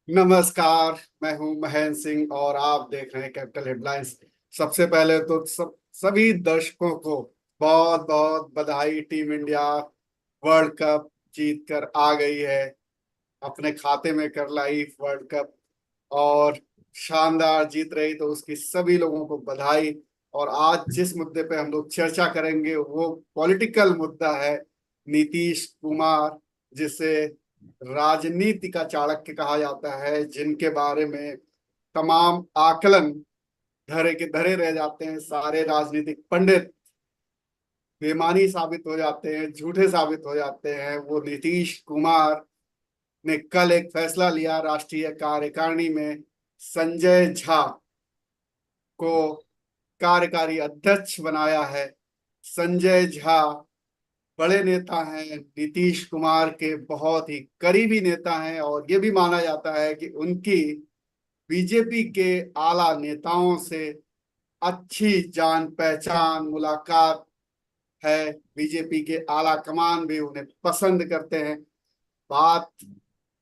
नमस्कार। मैं हूं महेंद्र सिंह और आप देख रहे हैं कैपिटल हेडलाइंस। सबसे पहले तो सभी दर्शकों को बहुत बहुत बधाई। टीम इंडिया वर्ल्ड कप जीत कर आ गई है, अपने खाते में कर लाई वर्ल्ड कप। और शानदार जीत रही तो उसकी सभी लोगों को बधाई। और आज जिस मुद्दे पे हम लोग चर्चा करेंगे वो पॉलिटिकल मुद्दा है। नीतीश कुमार, जिसे राजनीति का चाणक्य कहा जाता है, जिनके बारे में तमाम आकलन धरे के धरे रह जाते हैं। सारे राजनीतिक पंडित बेईमानी साबित हो जाते हैं, झूठे साबित हो जाते हैं। वो नीतीश कुमार ने कल एक फैसला लिया राष्ट्रीय कार्यकारिणी में, संजय झा को कार्यकारी अध्यक्ष बनाया है। संजय झा बड़े नेता हैं, नीतीश कुमार के बहुत ही करीबी नेता हैं, और ये भी माना जाता है कि उनकी बीजेपी के आला नेताओं से अच्छी जान पहचान मुलाकात है। बीजेपी के आला कमान भी उन्हें पसंद करते हैं। बात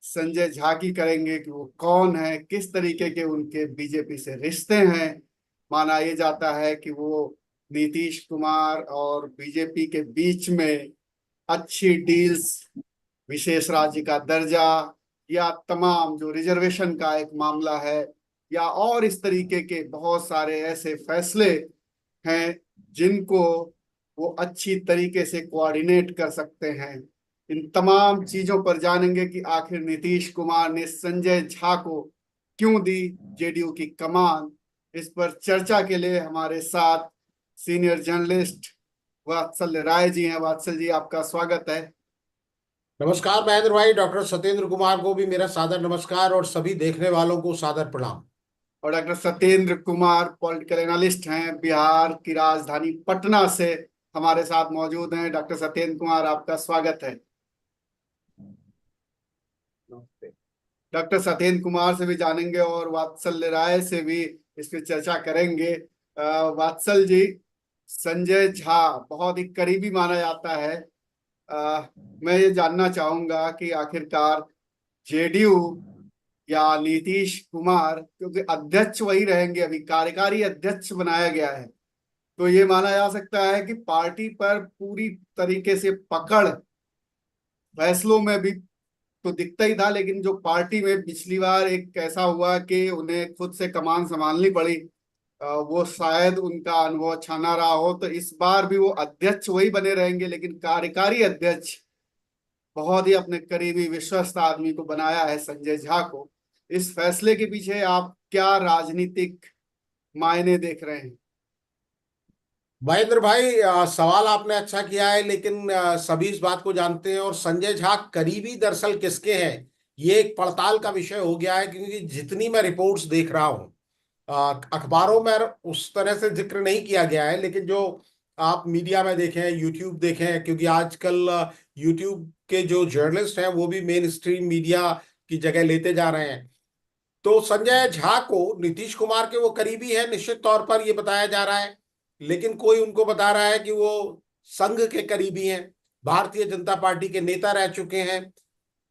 संजय झा की करेंगे कि वो कौन है, किस तरीके के उनके बीजेपी से रिश्ते हैं। माना यह जाता है कि वो नीतीश कुमार और बीजेपी के बीच में अच्छी डील्स, विशेष राज्य का दर्जा, या तमाम जो रिजर्वेशन का एक मामला है, या और इस तरीके के बहुत सारे ऐसे फैसले हैं जिनको वो अच्छी तरीके से कोऑर्डिनेट कर सकते हैं। इन तमाम चीजों पर जानेंगे कि आखिर नीतीश कुमार ने संजय झा को क्यों दी जेडीयू की कमान। इस पर चर्चा के लिए हमारे साथ सीनियर जर्नलिस्ट वात्सल राय जी हैं। वात्सल जी, आपका स्वागत है। नमस्कार महेंद्र भाई। डॉक्टर सत्येंद्र कुमार को भी मेरा सादर नमस्कार और सभी देखने वालों को सादर प्रणाम। और doctor Satyendra Kumar political analyst हैं, बिहार की राजधानी पटना से हमारे साथ मौजूद हैं। डॉक्टर सत्येंद्र कुमार, आपका स्वागत है। डॉक्टर सत्येंद्र कुमार से भी जानेंगे और वात्सल्य राय से भी इस पर चर्चा करेंगे। वात्सल जी, संजय झा बहुत ही करीबी माना जाता है। अ, मैं ये जानना चाहूंगा कि आखिरकार जेडीयू या नीतीश कुमार, क्योंकि अध्यक्ष वही रहेंगे, अभी कार्यकारी अध्यक्ष बनाया गया है, तो ये माना जा सकता है कि पार्टी पर पूरी तरीके से पकड़ फैसलों में भी तो दिखता ही था। लेकिन जो पार्टी में पिछली बार एक ऐसा हुआ कि उन्हें खुद से कमान संभालनी पड़ी, वो शायद उनका अनुभव अच्छा ना रहा हो। तो इस बार भी वो अध्यक्ष वही बने रहेंगे, लेकिन कार्यकारी अध्यक्ष बहुत ही अपने करीबी विश्वस्त आदमी को बनाया है, संजय झा को। इस फैसले के पीछे आप क्या राजनीतिक मायने देख रहे हैं? महेंद्र भाई, सवाल आपने अच्छा किया है, लेकिन सभी इस बात को जानते हैं। और संजय झा करीबी दरअसल किसके हैं, ये एक पड़ताल का विषय हो गया है। क्योंकि जितनी मैं रिपोर्ट्स देख रहा हूँ, अखबारों में उस तरह से जिक्र नहीं किया गया है, लेकिन जो आप मीडिया में देखें, यूट्यूब देखें, क्योंकि आजकल यूट्यूब के जो जर्नलिस्ट हैं वो भी मेन स्ट्रीम मीडिया की जगह लेते जा रहे हैं। तो संजय झा को नीतीश कुमार के वो करीबी है, निश्चित तौर पर ये बताया जा रहा है। लेकिन कोई उनको बता रहा है कि वो संघ के करीबी हैं, भारतीय जनता पार्टी के नेता रह चुके हैं,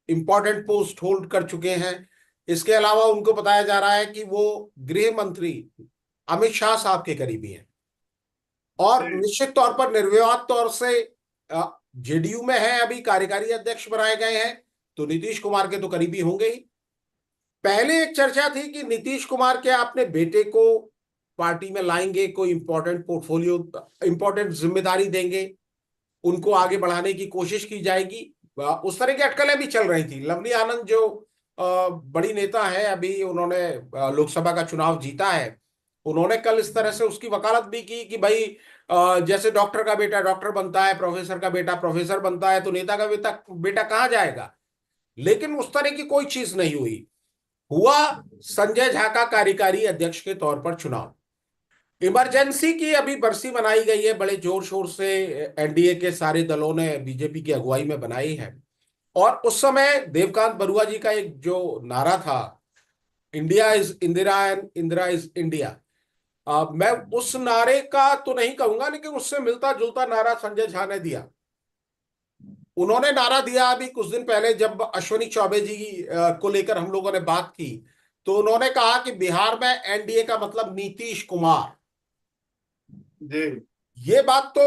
इंपॉर्टेंट पोस्ट होल्ड कर चुके हैं। इसके अलावा उनको बताया जा रहा है कि वो गृह मंत्री अमित शाह साहब के करीबी हैं। और निश्चित तौर पर निर्विवाद तौर से जेडीयू में है, अभी कार्यकारी अध्यक्ष बनाए गए हैं, तो नीतीश कुमार के तो करीबी होंगे ही। पहले एक चर्चा थी कि नीतीश कुमार के अपने बेटे को पार्टी में लाएंगे, कोई इंपॉर्टेंट पोर्टफोलियो, इंपॉर्टेंट जिम्मेदारी देंगे, उनको आगे बढ़ाने की कोशिश की जाएगी। उस तरह की अटकलें भी चल रही थी। लवली आनंद जो बड़ी नेता है, अभी उन्होंने लोकसभा का चुनाव जीता है, उन्होंने कल इस तरह से उसकी वकालत भी की कि भाई, जैसे डॉक्टर का बेटा डॉक्टर बनता है, प्रोफेसर का बेटा प्रोफेसर बनता है, तो नेता का बेटा बेटा कहाँ जाएगा। लेकिन उस तरह की कोई चीज नहीं हुई। हुआ संजय झा का कार्यकारी अध्यक्ष के तौर पर चुनाव। इमरजेंसी की अभी बरसी मनाई गई है बड़े जोर शोर से। एनडीए के सारे दलों ने बीजेपी की अगुवाई में बनाई है। और उस समय देवकांत बरुआ जी का एक जो नारा था, India is Indira and Indira is India, मैं उस नारे का तो नहीं कहूंगा, लेकिन उससे मिलता जुलता नारा संजय झा ने दिया। उन्होंने नारा दिया अभी कुछ दिन पहले, जब अश्विनी चौबे जी को लेकर हम लोगों ने बात की, तो उन्होंने कहा कि बिहार में एनडीए का मतलब नीतीश कुमार। जी। ये बात तो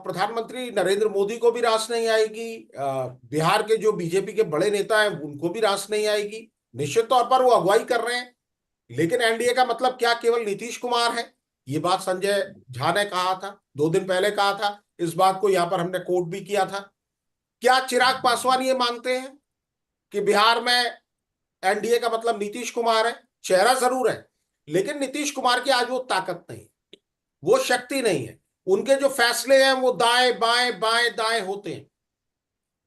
प्रधानमंत्री नरेंद्र मोदी को भी रास नहीं आएगी, बिहार के जो बीजेपी के बड़े नेता हैं उनको भी रास नहीं आएगी। निश्चित तौर पर वो अगुवाई कर रहे हैं, लेकिन एनडीए का मतलब क्या केवल नीतीश कुमार है? ये बात संजय झा ने कहा था, 2 दिन पहले कहा था। इस बात को यहां पर हमने कोट भी किया था। क्या चिराग पासवान ये मानते हैं कि बिहार में एनडीए का मतलब नीतीश कुमार है? चेहरा जरूर है, लेकिन नीतीश कुमार की आज वो ताकत नहीं, वो शक्ति नहीं है। उनके जो फैसले हैं वो दाएं बाएं बाएं दाएं होते हैं,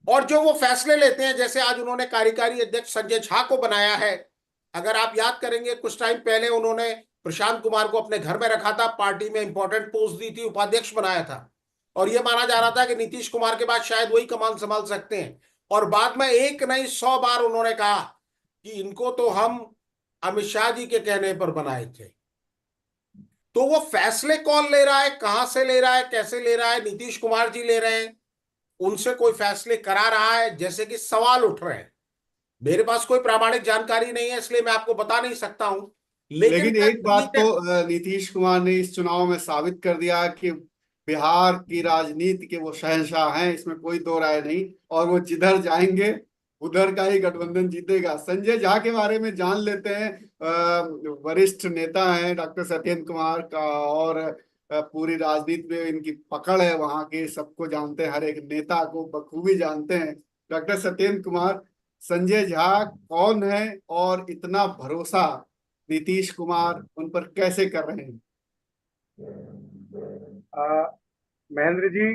और जो वो फैसले लेते हैं, जैसे आज उन्होंने कार्यकारी अध्यक्ष संजय झा को बनाया है। अगर आप याद करेंगे, कुछ टाइम पहले उन्होंने प्रशांत कुमार को अपने घर में रखा था, पार्टी में इंपॉर्टेंट पोस्ट दी थी, उपाध्यक्ष बनाया था, और यह माना जा रहा था कि नीतीश कुमार के बाद शायद वही कमान संभाल सकते हैं। और बाद में एक नहीं 100 बार उन्होंने कहा कि इनको तो हम अमित शाह जी के कहने पर बनाए थे। तो वो फैसले कौन ले रहा है, कहां से ले रहा है, कैसे ले रहा है? नीतीश कुमार जी ले रहे हैं। उनसे कोई फैसले करा रहा है, जैसे कि सवाल उठ रहे हैं। मेरे पास कोई प्रामाणिक जानकारी नहीं है, इसलिए मैं आपको बता नहीं सकता हूं, लेकिन लेकिन मैं एक दिल्ली बात के। तो नीतीश कुमार ने इस चुनाव में साबित कर दिया कि बिहार की राजनीति के वो शहंशाह हैं, इसमें कोई दो राय नहीं। और वो जिधर जाएंगे उधर का ही गठबंधन जीतेगा। संजय झा के बारे में जान लेते हैं। वरिष्ठ नेता हैं डॉक्टर सत्येंद्र कुमार का, और पूरी राजनीति में इनकी पकड़ है, वहां के सबको जानते हैं, हर एक नेता को बखूबी जानते हैं डॉक्टर सत्येंद्र कुमार। संजय झा कौन है, और इतना भरोसा नीतीश कुमार उन पर कैसे कर रहे हैं? अ, महेंद्र जी,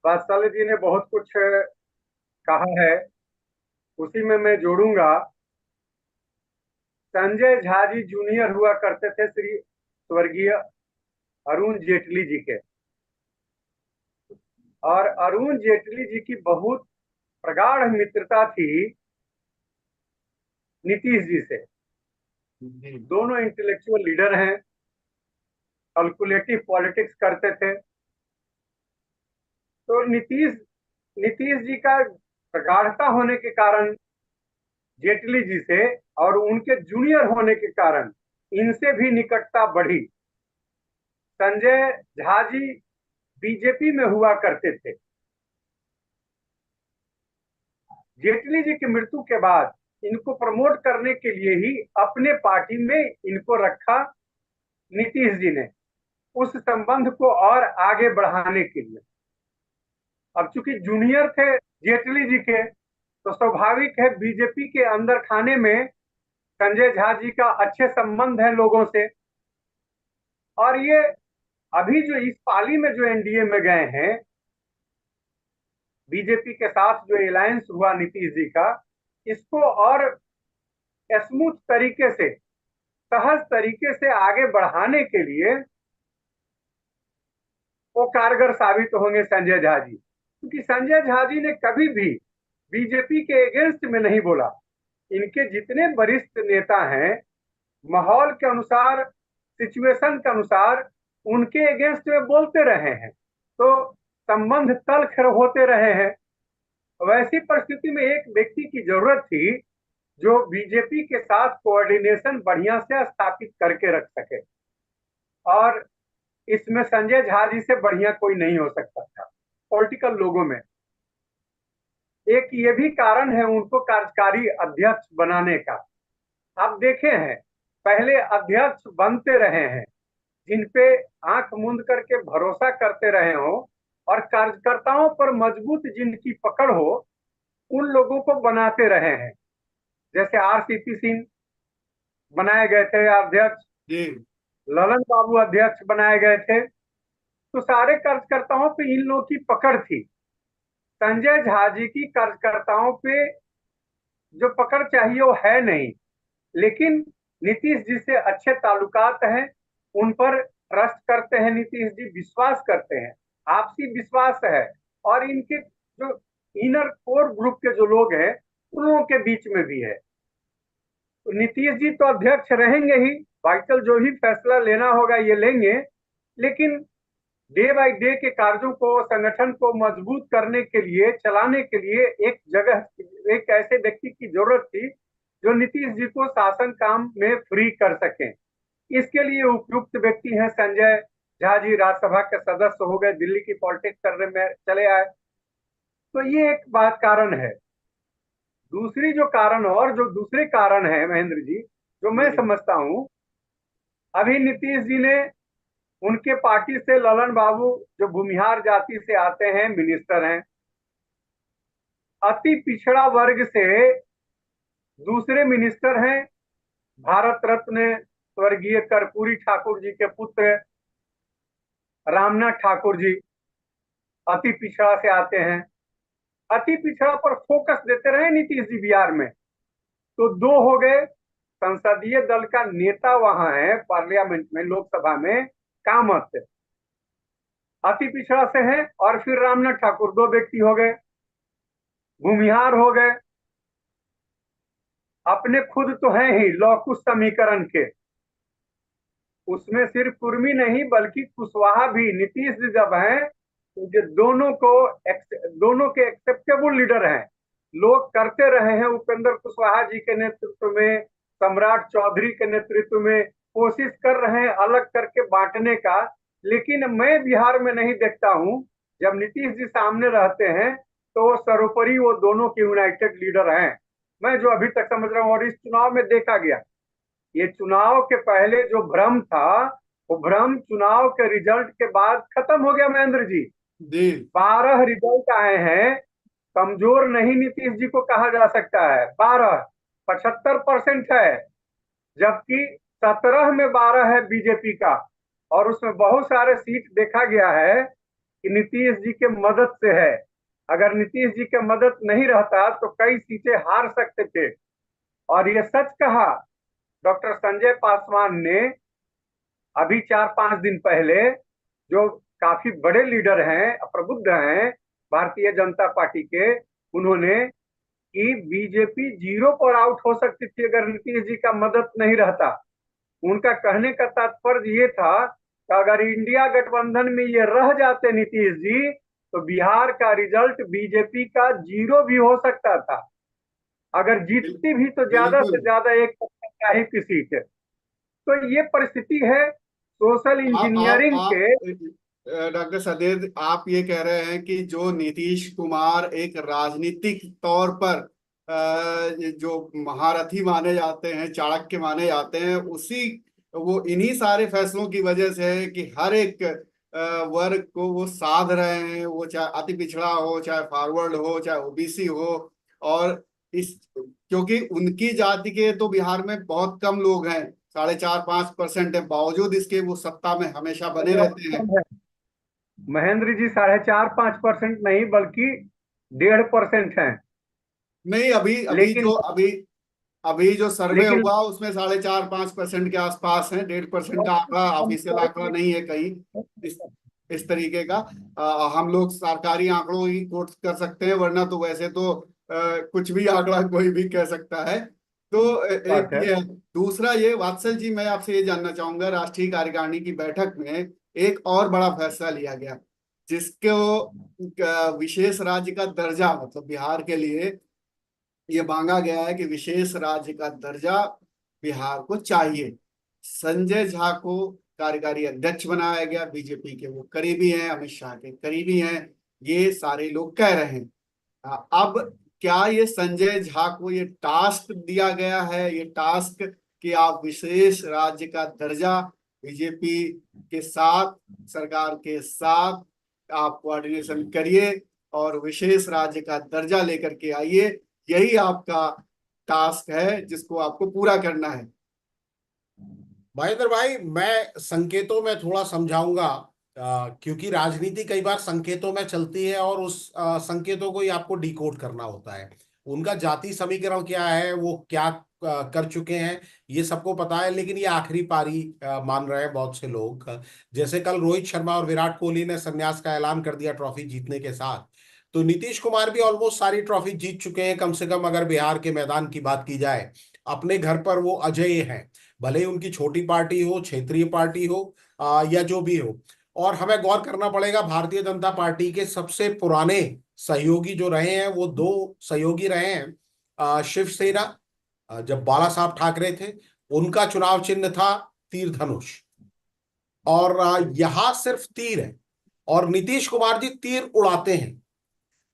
वात्सल्य जी ने बहुत कुछ कहा है, उसी में मैं जोड़ूंगा। संजय झा जी जूनियर हुआ करते थे श्री स्वर्गीय अरुण जेटली जी के, और अरुण जेटली जी की बहुत प्रगाढ़ मित्रता थी नीतीश जी से। जी। दोनों इंटेलेक्चुअल लीडर हैं, कैलकुलेटिव पॉलिटिक्स करते थे। तो नीतीश नीतीश जी का प्रगाढ़ता होने के कारण जेटली जी से, और उनके जूनियर होने के कारण इनसे भी निकटता बढ़ी। संजय झा जी बीजेपी में हुआ करते थे। जेटली जी की मृत्यु के बाद इनको प्रमोट करने के लिए ही अपने पार्टी में इनको रखा नीतीश जी ने, उस संबंध को और आगे बढ़ाने के लिए। अब चूंकि जूनियर थे जेटली जी के, तो स्वाभाविक है बीजेपी के अंदर खाने में संजय झा जी का अच्छे संबंध है लोगों से। और ये अभी जो इस पाली में जो एनडीए में गए हैं, बीजेपी के साथ जो अलायंस हुआ नीतीश जी का, इसको और स्मूथ तरीके से, सहज तरीके से आगे बढ़ाने के लिए वो कारगर साबित होंगे संजय झा जी। क्योंकि संजय झा जी ने कभी भी बीजेपी के अगेंस्ट में नहीं बोला। इनके जितने वरिष्ठ नेता हैं, माहौल के अनुसार, सिचुएशन के अनुसार उनके अगेंस्ट में बोलते रहे हैं, तो संबंध तल्ख होते रहे हैं। वैसी परिस्थिति में एक व्यक्ति की जरूरत थी जो बीजेपी के साथ कोऑर्डिनेशन बढ़िया से स्थापित करके रख सके, और इसमें संजय झा जी से बढ़िया कोई नहीं हो सकता था पॉलिटिकल लोगों में। एक ये भी कारण है उनको कार्यकारी अध्यक्ष बनाने का। आप देखे हैं, पहले अध्यक्ष बनते रहे हैं जिनपे आंख मूंद करके भरोसा करते रहे हो, और कार्यकर्ताओं पर मजबूत जिनकी पकड़ हो, उन लोगों को बनाते रहे हैं। जैसे आरसीपी सिंह बनाए गए थे अध्यक्ष, जी। ललन बाबू अध्यक्ष बनाए गए थे। तो सारे कार्यकर्ताओं पे इन लोगों की पकड़ थी। संजय झा जी की कार्यकर्ताओं पे जो पकड़ चाहिए वो है नहीं, लेकिन नीतीश जी से अच्छे ताल्लुकात हैं, उन पर ट्रस्ट करते हैं नीतीश जी, विश्वास करते हैं, आपसी विश्वास है। और इनके जो इनर कोर ग्रुप के जो लोग हैं, उन लोगों के बीच में भी है। तो नीतीश जी तो अध्यक्ष रहेंगे ही, वाइटल जो भी फैसला लेना होगा ये लेंगे, लेकिन डे बाय डे के कार्यों को, संगठन को मजबूत करने के लिए, चलाने के लिए एक जगह, एक ऐसे व्यक्ति की जरूरत थी जो नीतीश जी को शासन काम में फ्री कर सकें। इसके लिए उपयुक्त व्यक्ति हैं संजय झा जी, राज्यसभा के सदस्य हो गए, दिल्ली की पॉलिटिक्स करने में चले आए। तो ये एक बात कारण है। दूसरी जो कारण, और जो दूसरे कारण है महेंद्र जी, जो मैं समझता हूं, अभी नीतीश जी ने उनके पार्टी से ललन बाबू, जो भूमिहार जाति से आते हैं, मिनिस्टर हैं, अति पिछड़ा वर्ग से दूसरे मिनिस्टर हैं, भारत रत्न स्वर्गीय कर्पूरी ठाकुर जी के पुत्र रामनाथ ठाकुर जी अति पिछड़ा से आते हैं। अति पिछड़ा पर फोकस देते रहे नीतीश जी बिहार में, तो दो हो गए। संसदीय दल का नेता वहां है पार्लियामेंट में, लोकसभा में, कामत अति पिछड़ा से है, और फिर रामनाथ ठाकुर, दो व्यक्ति हो गए, भूमिहार हो गए। अपने खुद तो हैं ही लौकुश समीकरण के, उसमें सिर्फ कुर्मी नहीं बल्कि कुशवाहा भी। नीतीश जी जब हैं तो ये दोनों के एक्सेप्टेबल लीडर हैं, लोग करते रहे हैं। उपेंद्र कुशवाहा जी के नेतृत्व में, सम्राट चौधरी के नेतृत्व में कोशिश कर रहे हैं अलग करके बांटने का, लेकिन मैं बिहार में नहीं देखता हूं। जब नीतीश जी सामने रहते हैं तो सर्वोपरि वो दोनों के यूनाइटेड लीडर हैं, मैं जो अभी तक समझ रहा हूं। और इस चुनाव में देखा गया, ये चुनाव के पहले जो भ्रम था, वो भ्रम चुनाव के रिजल्ट के बाद खत्म हो गया महेंद्र जी। जी 12 रिजल्ट आए हैं, कमजोर नहीं नीतीश जी को कहा जा सकता है। 12 75% है, जबकि 17 में 12 है बीजेपी का, और उसमें बहुत सारे सीट देखा गया है कि नीतीश जी के मदद से है। अगर नीतीश जी के मदद नहीं रहता तो कई सीटें हार सकते थे। और ये सच कहा डॉक्टर संजय पासवान ने अभी 4-5 दिन पहले, जो काफी बड़े लीडर हैं, प्रबुद्ध हैं भारतीय जनता पार्टी के, उन्होंने कि बीजेपी 0 पर आउट हो सकती थी अगर नीतीश जी का मदद नहीं रहता। उनका कहने का तात्पर्य ये था कि अगर इंडिया गठबंधन में ये रह जाते नीतीश जी, तो बिहार का रिजल्ट बीजेपी का 0 भी हो सकता था। अगर जीतती भी तो ज्यादा से बिल्कुल। ज्यादा 1% का ही की सीट। तो ये परिस्थिति है सोशल इंजीनियरिंग के। डॉक्टर सदेव, आप ये कह रहे हैं कि जो नीतीश कुमार एक राजनीतिक तौर पर जो महारथी माने जाते हैं, चाणक्य माने जाते हैं, उसी वो इन्हीं सारे फैसलों की वजह से है कि हर एक वर्ग को वो साध रहे हैं, वो चाहे अति पिछड़ा हो, चाहे फॉरवर्ड हो, चाहे ओबीसी हो। और इस क्योंकि उनकी जाति के तो बिहार में बहुत कम लोग हैं, 4.5-5% है, बावजूद इसके वो सत्ता में हमेशा बने रहते हैं। महेंद्र जी 4.5-5% नहीं बल्कि 1.5% है। नहीं, अभी अभी लेकिन जो अभी अभी जो सर्वे लेकिन हुआ उसमें 4.5-5% के आसपास है। 1.5% का आंकड़ा, ऑफिशियल आंकड़ा नहीं है कहीं इस इस तरीके का। हम लोग सरकारी आंकड़ों ही कोट कर सकते हैं, वरना तो वैसे तो कुछ भी आंकड़ा कोई भी कह सकता है। तो एक बात है। ये है। दूसरा ये वात्सल जी, मैं आपसे ये जानना चाहूंगा, राष्ट्रीय कार्यकारिणी की बैठक में एक और बड़ा फैसला लिया गया, जिसको विशेष राज्य का दर्जा, मतलब बिहार के लिए ये मांगा गया है कि विशेष राज्य का दर्जा बिहार को चाहिए। संजय झा को कार्यकारी अध्यक्ष बनाया गया, बीजेपी के वो करीबी हैं, अमित शाह के करीबी हैं, ये सारे लोग कह रहे हैं। अब क्या ये संजय झा को ये टास्क दिया गया है, ये टास्क कि आप विशेष राज्य का दर्जा बीजेपी के साथ, सरकार के साथ आप कोऑर्डिनेशन करिए और विशेष राज्य का दर्जा लेकर के आइए, यही आपका टास्क है जिसको आपको पूरा करना है? महेंद्र भाई, मैं संकेतों में थोड़ा समझाऊंगा, क्योंकि राजनीति कई बार संकेतों में चलती है और उस संकेतों को ही आपको डिकोड करना होता है। उनका जाति समीकरण क्या है, वो क्या कर चुके हैं, ये सबको पता है, लेकिन ये आखिरी पारी मान रहे हैं बहुत से लोग। जैसे कल रोहित शर्मा और विराट कोहली ने संन्यास का ऐलान कर दिया ट्रॉफी जीतने के साथ, तो नीतीश कुमार भी ऑलमोस्ट सारी ट्रॉफी जीत चुके हैं, कम से कम अगर बिहार के मैदान की बात की जाए। अपने घर पर वो अजय हैं, भले ही उनकी छोटी पार्टी हो, क्षेत्रीय पार्टी हो, या जो भी हो। और हमें गौर करना पड़ेगा, भारतीय जनता पार्टी के सबसे पुराने सहयोगी जो रहे हैं वो दो सहयोगी रहे हैं। शिवसेना, जब बाला साहब ठाकरे थे, उनका चुनाव चिन्ह था तीर धनुष, और यहां सिर्फ तीर है, और नीतीश कुमार जी तीर उड़ाते हैं।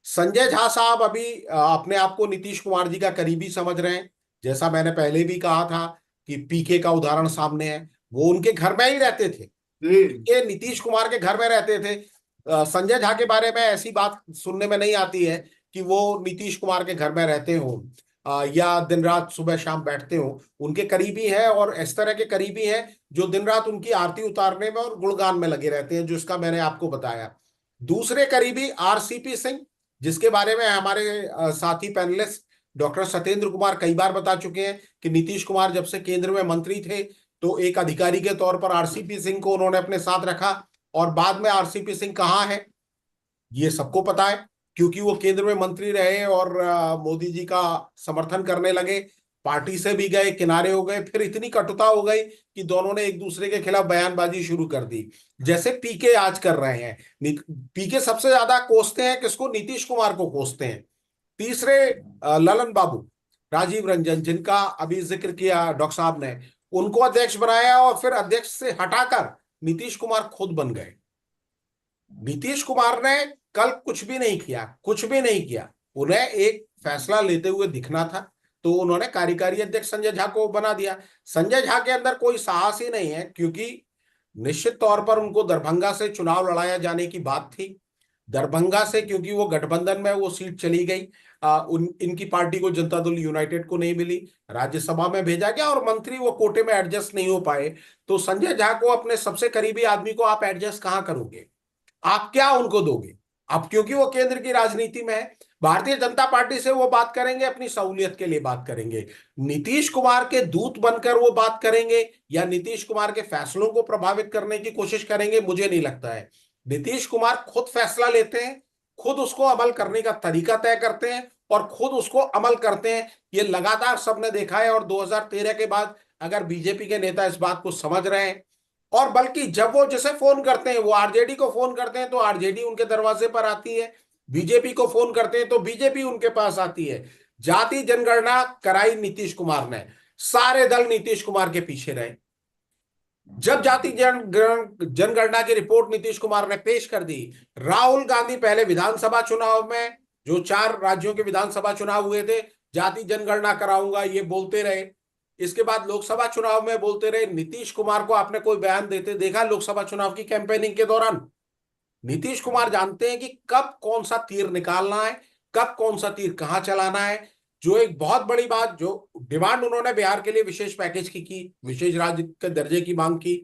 संजय झा साहब अभी अपने आप को नीतीश कुमार जी का करीबी समझ रहे हैं। जैसा मैंने पहले भी कहा था कि पीके का उदाहरण सामने है, वो उनके घर में ही रहते थे, जी ये नीतीश कुमार के घर में रहते थे। संजय झा के बारे में ऐसी बात सुनने में नहीं आती है कि वो नीतीश कुमार के घर में रहते हो या दिन रात सुबह शाम बैठते हो। उनके करीबी है, और इस तरह के करीबी हैं जो दिन रात उनकी आरती उतारने में और गुणगान में लगे रहते हैं, जिसका मैंने आपको बताया। दूसरे करीबी आरसीपी सिंह, जिसके बारे में हमारे साथी पैनलिस्ट डॉक्टर सत्येंद्र कुमार कई बार बता चुके हैं कि नीतीश कुमार जब से केंद्र में मंत्री थे तो एक अधिकारी के तौर पर आरसीपी सिंह को उन्होंने अपने साथ रखा, और बाद में आरसीपी सिंह कहाँ है ये सबको पता है, क्योंकि वो केंद्र में मंत्री रहे और मोदी जी का समर्थन करने लगे, पार्टी से भी गए, किनारे हो गए, फिर इतनी कटुता हो गई कि दोनों ने एक दूसरे के खिलाफ बयानबाजी शुरू कर दी, जैसे पीके आज कर रहे हैं। पीके सबसे ज्यादा कोसते हैं किसको? नीतीश कुमार को कोसते हैं। तीसरे ललन बाबू, राजीव रंजन, जिनका अभी जिक्र किया डॉक्टर साहब ने, उनको अध्यक्ष बनाया और फिर अध्यक्ष से हटाकर नीतीश कुमार खुद बन गए। नीतीश कुमार ने कल कुछ भी नहीं किया, कुछ भी नहीं किया। उन्हें एक फैसला लेते हुए दिखना था तो उन्होंने कार्यकारी अध्यक्ष संजय झा को बना दिया। संजय झा के अंदर कोई साहस ही नहीं है, क्योंकि निश्चित तौर पर उनको दरभंगा से चुनाव लड़ाया जाने की बात थी। दरभंगा से क्योंकि वो गठबंधन में वो सीट चली गई, इनकी पार्टी को, जनता दल यूनाइटेड को नहीं मिली, राज्यसभा में भेजा गया और मंत्री वो कोटे में एडजस्ट नहीं हो पाए। तो संजय झा को, अपने सबसे करीबी आदमी को आप एडजस्ट कहां करोगे? आप क्या उनको दोगे? अब क्योंकि वो केंद्र की राजनीति में है, भारतीय जनता पार्टी से वो बात करेंगे, अपनी सहूलियत के लिए बात करेंगे। नीतीश कुमार के दूत बनकर वो बात करेंगे या नीतीश कुमार के फैसलों को प्रभावित करने की कोशिश करेंगे? मुझे नहीं लगता है। नीतीश कुमार खुद फैसला लेते हैं, खुद उसको अमल करने का तरीका तय करते हैं और खुद उसको अमल करते हैं। ये लगातार सबने देखा है, और 2013 के बाद अगर बीजेपी के नेता इस बात को समझ रहे हैं, और बल्कि जब वो जिसे फोन करते हैं, वो आरजेडी को फोन करते हैं तो आरजेडी उनके दरवाजे पर आती है, बीजेपी को फोन करते हैं तो बीजेपी उनके पास आती है। जाति जनगणना कराई नीतीश कुमार ने, सारे दल नीतीश कुमार के पीछे रहे। जब जाति जनगणना की रिपोर्ट नीतीश कुमार ने पेश कर दी, राहुल गांधी पहले विधानसभा चुनाव में, जो 4 राज्यों के विधानसभा चुनाव हुए थे, जाति जनगणना कराऊंगा ये बोलते रहे। इसके बाद लोकसभा चुनाव में बोलते रहे। नीतीश कुमार को आपने कोई बयान देते देखा लोकसभा चुनाव की कैंपेनिंग के दौरान? नीतीश कुमार जानते हैं कि कब कौन सा तीर निकालना है, कब कौन सा तीर कहां चलाना है। जो एक बहुत बड़ी बात, जो डिमांड उन्होंने बिहार के लिए विशेष पैकेज की, विशेष राज्य के दर्जे की मांग की,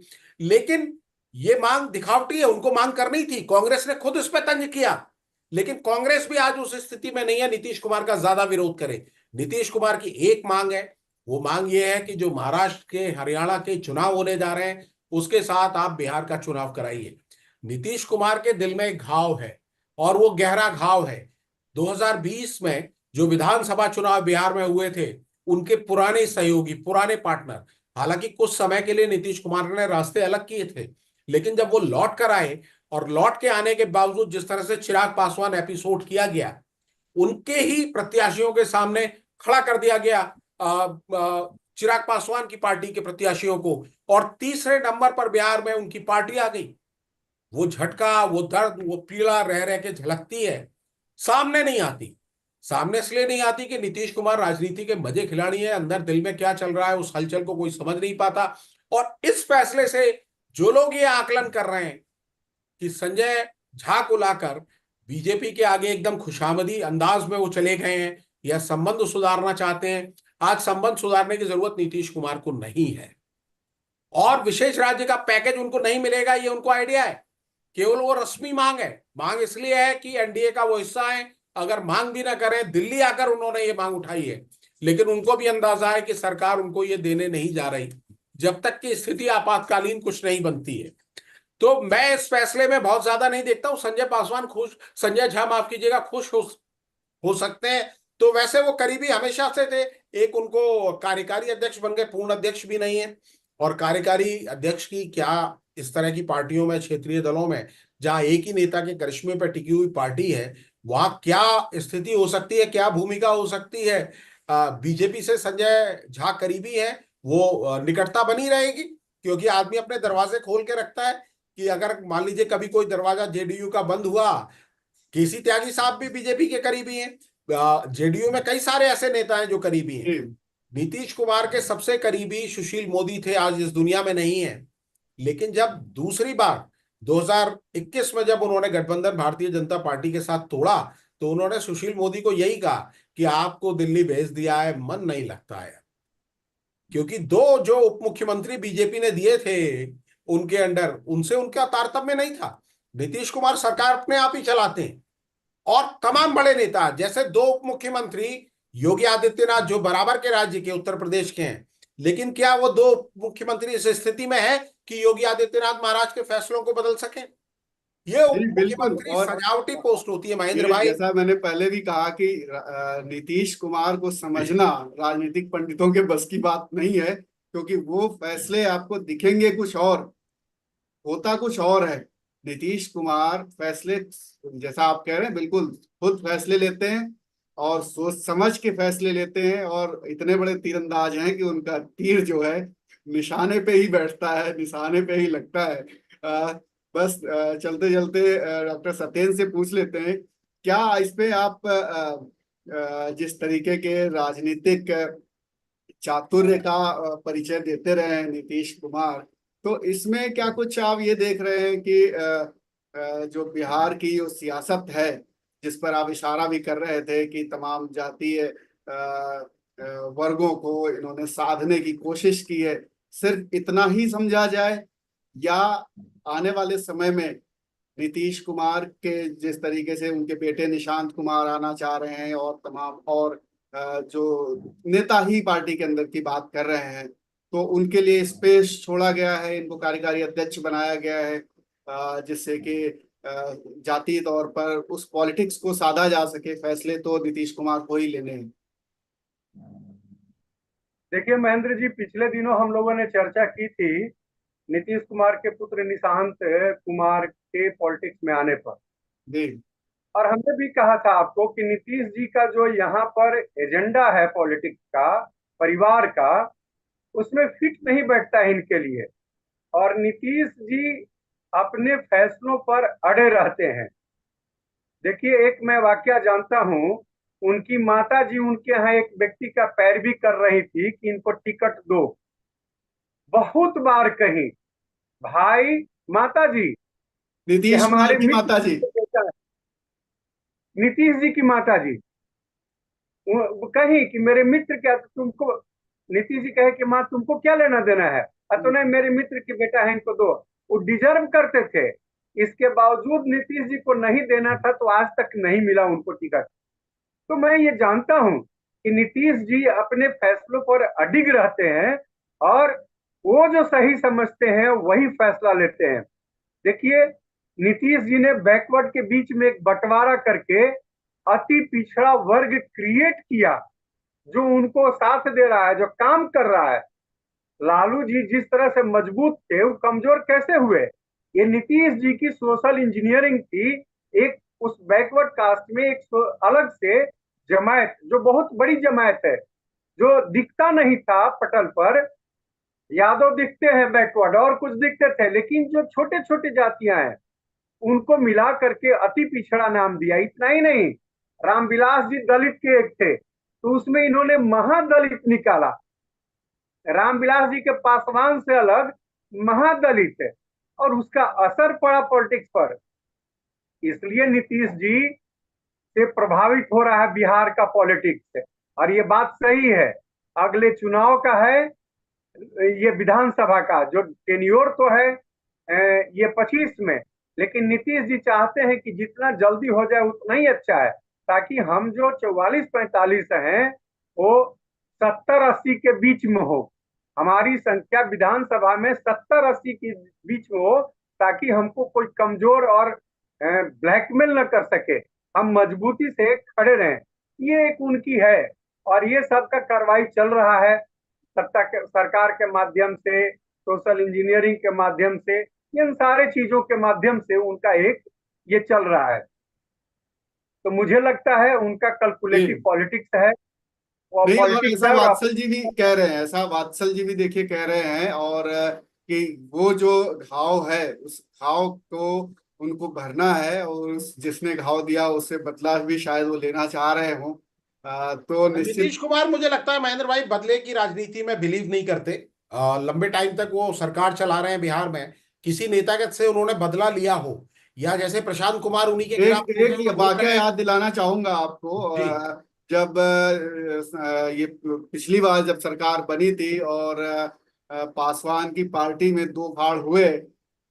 लेकिन ये मांग दिखावटी है, उनको मांग करनी थी। कांग्रेस ने खुद इस पर तंज किया, लेकिन कांग्रेस भी आज उस स्थिति में नहीं है नीतीश कुमार का ज्यादा विरोध करे। नीतीश कुमार की एक मांग है, वो मांग ये है कि जो महाराष्ट्र के, हरियाणा के चुनाव होने जा रहे हैं, उसके साथ आप बिहार का चुनाव कराइए। नीतीश कुमार के दिल में एक घाव है, और वो गहरा घाव है। 2020 में जो विधानसभा चुनाव बिहार में हुए थे, उनके पुराने सहयोगी, पुराने पार्टनर, हालांकि कुछ समय के लिए नीतीश कुमार ने रास्ते अलग किए थे, लेकिन जब वो लौट कर आए, और लौट के आने के बावजूद जिस तरह से चिराग पासवान एपिसोड किया गया, उनके ही प्रत्याशियों के सामने खड़ा कर दिया गया चिराग पासवान की पार्टी के प्रत्याशियों को, और तीसरे नंबर पर बिहार में उनकी पार्टी आ गई। वो झटका, वो दर्द, वो पीड़ा रह रह के झलकती है, सामने नहीं आती। सामने इसलिए नहीं आती कि नीतीश कुमार राजनीति के मजे खिलाड़ी है, अंदर दिल में क्या चल रहा है उस हलचल को कोई समझ नहीं पाता। और इस फैसले से जो लोग ये आकलन कर रहे हैं कि संजय झा को लाकर बीजेपी के आगे एकदम खुशामदी अंदाज में वो चले गए हैं या संबंध सुधारना चाहते हैं, आज संबंध सुधारने की जरूरत नीतीश कुमार को नहीं है। और विशेष राज्य का पैकेज उनको नहीं मिलेगा, ये उनको आइडिया है। केवल वो रस्मी मांग है, मांग इसलिए है कि एनडीए का वो हिस्सा है। अगर मांग भी ना करें, दिल्ली आकर उन्होंने ये मांग उठाई है, लेकिन उनको भी अंदाजा है कि सरकार उनको ये देने नहीं जा रही जब तक कि स्थिति आपातकालीन कुछ नहीं बनती है। तो मैं इस फैसले में बहुत ज्यादा नहीं देखता हूं। संजय पासवान खुश, संजय झा माफ कीजिएगा, खुश हो सकते हैं। तो वैसे वो करीबी हमेशा से थे, एक उनको कार्यकारी अध्यक्ष बन गए, पूर्ण अध्यक्ष भी नहीं है। और कार्यकारी अध्यक्ष की क्या इस तरह की पार्टियों में, क्षेत्रीय दलों में, जहां एक ही नेता के करिश्मे पर टिकी हुई पार्टी है, वहां क्या स्थिति हो सकती है, क्या भूमिका हो सकती है। बीजेपी से संजय झा करीबी है, वो निकटता बनी रहेगी, क्योंकि आदमी अपने दरवाजे खोल के रखता है कि अगर मान लीजिए कभी कोई दरवाजा जेडीयू का बंद हुआ। केसी त्यागी साहब भी बीजेपी के करीबी हैं, जेडीयू में कई सारे ऐसे नेता हैं जो करीबी हैं। जी नीतीश कुमार के सबसे करीबी सुशील मोदी थे, आज इस दुनिया में नहीं है। लेकिन जब दूसरी बार 2021 में जब उन्होंने गठबंधन भारतीय जनता पार्टी के साथ तोड़ा, तो उन्होंने सुशील मोदी को यही कहा कि आपको दिल्ली भेज दिया है, मन नहीं लगता है। क्योंकि दो जो उप मुख्यमंत्री बीजेपी ने दिए थे उनके अंडर, उनसे उनका तारतम्य नहीं था। नीतीश कुमार सरकार अपने आप ही चलाते हैं। और तमाम बड़े नेता, जैसे दो उप मुख्यमंत्री योगी आदित्यनाथ जो बराबर के राज्य के उत्तर प्रदेश के हैं, लेकिन क्या वो दो उप मुख्यमंत्री इस स्थिति में है कि योगी आदित्यनाथ महाराज के फैसलों को बदल सकें? ये उप जी बिल्कुल। मुख्यमंत्री और सजावटी पोस्ट होती है महेंद्र ये भाई। जैसा मैंने पहले भी कहा कि नीतीश कुमार को समझना राजनीतिक पंडितों के बस की बात नहीं है, क्योंकि वो फैसले आपको दिखेंगे कुछ और, होता कुछ और है। नीतीश कुमार फैसले, जैसा आप कह रहे हैं, बिल्कुल खुद फैसले लेते हैं और सोच समझ के फैसले लेते हैं, और इतने बड़े तीरंदाज हैं कि उनका तीर जो है निशाने पे ही बैठता है, निशाने पे ही लगता है। अ, बस चलते चलते डॉक्टर सत्येंद्र से पूछ लेते हैं, क्या इस पे आप जिस तरीके के राजनीतिक चातुर्य का परिचय देते रहे हैं नीतीश कुमार, तो इसमें क्या कुछ आप ये देख रहे हैं कि जो बिहार की जो सियासत है, जिस पर आप इशारा भी कर रहे थे कि तमाम जातीय वर्गों को इन्होंने साधने की कोशिश की है, सिर्फ इतना ही समझा जाए, या आने वाले समय में नीतीश कुमार के जिस तरीके से उनके बेटे निशांत कुमार आना चाह रहे हैं और तमाम और जो नेता ही पार्टी के अंदर की बात कर रहे हैं, तो उनके लिए स्पेस छोड़ा गया है, इनको कार्यकारी अध्यक्ष बनाया गया है, जिससे कि जातीय तौर पर उस पॉलिटिक्स को साधा जा सके, फैसले तो नीतीश कुमार को ही लेने हैं। देखिए महेंद्र जी, पिछले दिनों हम लोगों ने चर्चा की थी नीतीश कुमार के पुत्र निशांत कुमार के पॉलिटिक्स में आने पर, जी और हमने भी कहा था आपको कि नीतीश जी का जो यहाँ पर एजेंडा है पॉलिटिक्स का, परिवार का, उसमें फिट नहीं बैठता है इनके लिए। और नीतीश जी अपने फैसलों पर अड़े रहते हैं। देखिए, एक मैं वाकया जानता हूं, उनकी माता जी उनके यहाँ एक व्यक्ति का पैरवी कर रही थी कि इनको टिकट दो। बहुत बार कही, भाई, माता जी, ये नीतीश कुमार हमारे की मित्र माता की जी। बेटा है। नीतीश जी की माता जी वो कही कि मेरे मित्र क्या तुमको, नीतीश जी कहे कि माँ तुमको क्या लेना देना है, तो नहीं, मेरे मित्र की बेटा है, इनको दो। वो डिजर्व करते थे, इसके बावजूद नीतीश जी को नहीं देना था, तो आज तक नहीं मिला उनको टिकट। तो मैं ये जानता हूं कि नीतीश जी अपने फैसलों पर अडिग रहते हैं, और वो जो सही समझते हैं वही फैसला लेते हैं। देखिए, नीतीश जी ने बैकवर्ड के बीच में एक बंटवारा करके अति पिछड़ा वर्ग क्रिएट किया, जो उनको साथ दे रहा है, जो काम कर रहा है। लालू जी जिस तरह से मजबूत थे, वो कमजोर कैसे हुए? ये नीतीश जी की सोशल इंजीनियरिंग थी। एक उस बैकवर्ड कास्ट में एक अलग से जमायत, जो बहुत बड़ी जमायत है, जो दिखता नहीं था पटल पर, यादव दिखते हैं बैकवर्ड, और कुछ दिखते थे, लेकिन जो छोटे छोटे जातियां हैं उनको मिला करके अति पिछड़ा नाम दिया। इतना ही नहीं, रामविलास जी दलित के एक थे, तो उसमें इन्होंने महादलित निकाला। रामविलास जी के पासवान से अलग महादलित है, और उसका असर पड़ा पॉलिटिक्स पर। इसलिए नीतीश जी से प्रभावित हो रहा है बिहार का पॉलिटिक्स, और ये बात सही है। अगले चुनाव का है, ये विधानसभा का जो टेन्योर तो है ये 25 में, लेकिन नीतीश जी चाहते हैं कि जितना जल्दी हो जाए उतना ही अच्छा है, ताकि हम जो 44-45 हैं वो 70-80 के बीच में हो। हमारी संख्या विधानसभा में 70-80 के बीच में हो, ताकि हमको कोई कमजोर और ब्लैकमेल न कर सके, हम मजबूती से खड़े रहें। ये एक उनकी है, और ये सबका कार्रवाई चल रहा है सरकार के माध्यम से, सोशल इंजीनियरिंग के माध्यम से, इन सारे चीजों के माध्यम से उनका एक ये चल रहा है। तो मुझे लगता है उनका कैलकुलेटिव जी पॉलिटिक्स है, और नहीं, और पॉलिटिक्स ऐसा है। और वात्सल जी भी कह रहे हैं, ऐसा वात्सल जी भी देखिए कह रहे हैं, और कि वो जो घाव है उस घाव को उनको भरना है, और जिसने घाव दिया उससे बदला भी शायद वो लेना चाह रहे हों। तो नीतीश निश्चित। कुमार मुझे लगता है महेंद्र भाई बदले की राजनीति में बिलीव नहीं करते। लंबे टाइम तक वो सरकार चला रहे हैं बिहार में, किसी नेतागत से उन्होंने बदला लिया हो, या जैसे प्रशांत कुमार उन्हीं के खिलाफ एक एक ये बोल वाकया रहे हैं। याद दिलाना चाहूंगा आपको। जी। जब ये पिछली बार जब सरकार बनी थी और पासवान की पार्टी में दो फाड़ हुए,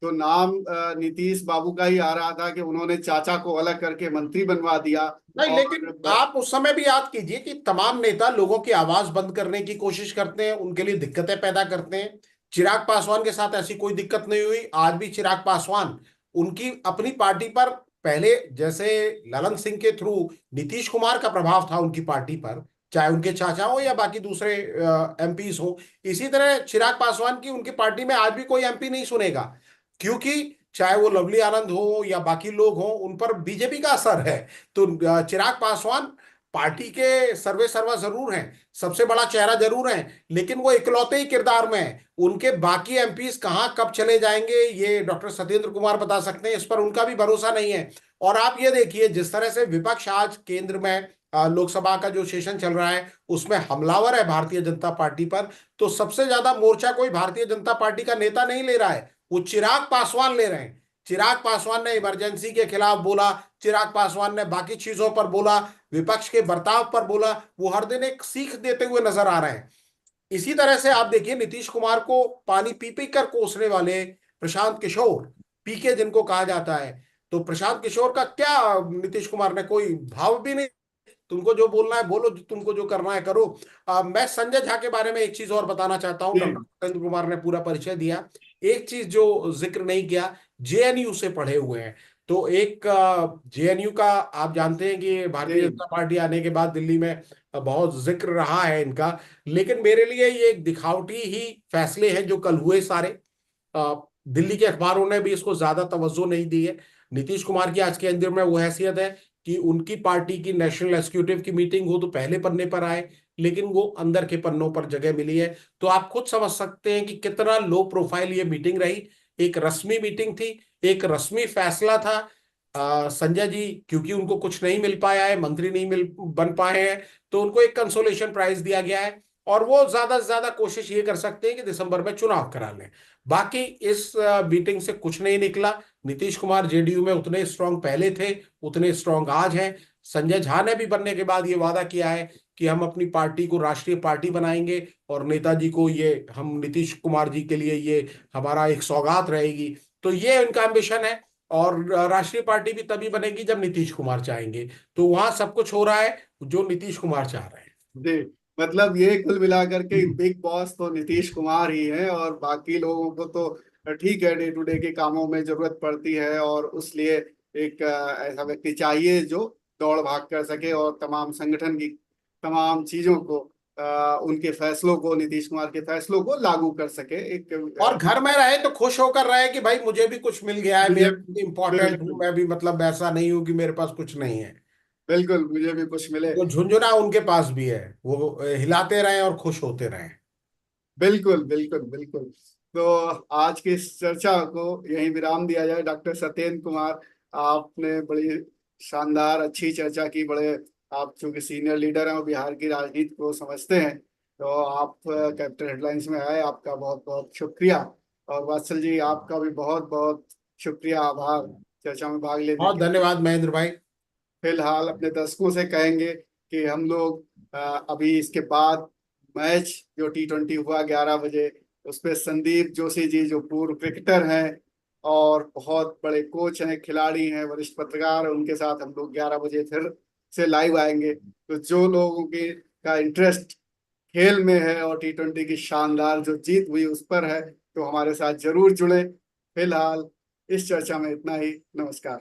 तो नाम नीतीश बाबू का ही आ रहा था कि उन्होंने चाचा को अलग करके मंत्री बनवा दिया। नहीं, लेकिन और आप उस समय भी याद कीजिए कि तमाम नेता लोगों की आवाज बंद करने की कोशिश करते हैं, उनके लिए दिक्कतें पैदा करते हैं। चिराग पासवान के साथ ऐसी कोई दिक्कत नहीं हुई। आज भी चिराग पासवान उनकी अपनी पार्टी पर, पहले जैसे ललन सिंह के थ्रू नीतीश कुमार का प्रभाव था उनकी पार्टी पर, चाहे उनके चाचा हो या बाकी दूसरे एमपीज हो, इसी तरह चिराग पासवान की उनकी पार्टी में आज भी कोई एमपी नहीं सुनेगा, क्योंकि चाहे वो लवली आनंद हो या बाकी लोग हो, उन पर बीजेपी का असर है। तो चिराग पासवान पार्टी के सर्वे सर्वा जरूर हैं, सबसे बड़ा चेहरा जरूर हैं, लेकिन वो इकलौते ही किरदार में हैं। उनके बाकी एमपीज कहाँ कब चले जाएंगे ये डॉक्टर सत्येंद्र कुमार बता सकते हैं, इस पर उनका भी भरोसा नहीं है। और आप ये देखिए जिस तरह से विपक्ष आज केंद्र में लोकसभा का जो सेशन चल रहा है उसमें हमलावर है भारतीय जनता पार्टी पर, तो सबसे ज्यादा मोर्चा कोई भारतीय जनता पार्टी का नेता नहीं ले रहा है, वो चिराग पासवान ले रहे हैं। चिराग पासवान ने इमरजेंसी के खिलाफ बोला, चिराग पासवान ने बाकी चीजों पर बोला, विपक्ष के बर्ताव पर बोला, वो हर दिन एक सीख देते हुए नजर आ रहे हैं। इसी तरह से आप देखिए नीतीश कुमार को पानी पी पी कर कोसने वाले प्रशांत किशोर, पीके जिनको कहा जाता है, तो प्रशांत किशोर का क्या, नीतीश कुमार ने कोई भाव भी नहीं, तुमको जो बोलना है बोलो, तुमको जो करना है करो। मैं संजय झा के बारे में एक चीज और बताना चाहता हूँ। डॉक्टर जी सत्येंद्र कुमार ने पूरा परिचय दिया, एक चीज जो जिक्र नहीं किया, जेएनयू से पढ़े हुए हैं। तो एक जेएनयू का आप जानते हैं कि भारतीय जी जनता पार्टी आने के बाद दिल्ली में बहुत जिक्र रहा है इनका, लेकिन मेरे लिए ये एक दिखावटी ही फैसले हैं जो कल हुए सारे। दिल्ली के अखबारों ने भी इसको ज्यादा तवज्जो नहीं दी है। नीतीश कुमार की आज के अंदर में वो हैसियत है कि उनकी पार्टी की नेशनल एग्जीक्यूटिव की मीटिंग हो तो पहले पन्ने पर आए, लेकिन वो अंदर के पन्नों पर जगह मिली है। तो आप खुद समझ सकते हैं कि कितना लो प्रोफाइल ये मीटिंग रही। एक रस्मी मीटिंग थी, एक रस्मी फैसला था। संजय जी क्योंकि उनको कुछ नहीं मिल पाया है, मंत्री नहीं मिल बन पाए हैं, तो उनको एक कंसोलेशन प्राइज दिया गया है, और वो ज्यादा से ज्यादा कोशिश ये कर सकते हैं कि दिसंबर में चुनाव करा लें। बाकी इस मीटिंग से कुछ नहीं निकला। नीतीश कुमार जेडीयू में उतने स्ट्रांग पहले थे, उतने स्ट्रांग आज हैं। संजय झा ने भी बनने के बाद ये वादा किया है कि हम अपनी पार्टी को राष्ट्रीय पार्टी बनाएंगे, और नेताजी को ये, हम नीतीश कुमार जी के लिए ये हमारा एक सौगात रहेगी। तो ये उनका एम्बिशन है, और राष्ट्रीय पार्टी भी तभी बनेगी जब नीतीश कुमार चाहेंगे। तो वहां सब कुछ हो रहा है जो नीतीश कुमार चाह रहे जी मतलब ये कुल मिलाकर के हैं। बिग बॉस तो नीतीश कुमार ही है, और बाकी लोगों को तो ठीक है, डे टू डे के कामों में जरूरत पड़ती है, और उसलिए एक ऐसा व्यक्ति चाहिए जो दौड़ भाग कर सके और तमाम संगठन की तमाम चीजों को, उनके फैसलों को, नीतीश कुमार के फैसलों को लागू कर सके। एक और घर में रहे तो खुश होकर रहे कि भाई मुझे भी कुछ मिल गया है, मुझे मैं इंपॉर्टेंट हूं, बिल्कुल मैं भी मतलब ऐसा नहीं हूं कि मेरे पास कुछ नहीं है। बिल्कुल मुझे भी कुछ मिले। वो झुंझुना उनके पास भी है, वो हिलाते रहे और खुश होते रहे। बिल्कुल बिल्कुल बिल्कुल। तो आज की इस चर्चा को यहीं विराम दिया जाए। डॉक्टर सत्येंद्र कुमार, आपने बड़ी शानदार अच्छी चर्चा की। बड़े, आप चूंकि सीनियर लीडर हैं और बिहार की राजनीति को समझते हैं, तो आप कैपिटल हेडलाइंस में आए, आपका बहुत बहुत शुक्रिया। और वात्सल जी, आपका भी बहुत बहुत शुक्रिया, आभार चर्चा में भाग लेने बहुत के लिए। धन्यवाद महेंद्र भाई। फिलहाल अपने दर्शकों से कहेंगे कि हम लोग अभी इसके बाद मैच जो T20 हुआ 11 बजे, उसपे संदीप जोशी जी जो पूर्व क्रिकेटर हैं और बहुत बड़े कोच हैं, खिलाड़ी हैं, वरिष्ठ पत्रकार हैं, उनके साथ हम लोग 11 बजे फिर से लाइव आएंगे। तो जो लोगों की का इंटरेस्ट खेल में है और T20 की शानदार जो जीत हुई उस पर है, तो हमारे साथ जरूर जुड़े। फिलहाल इस चर्चा में इतना ही। नमस्कार।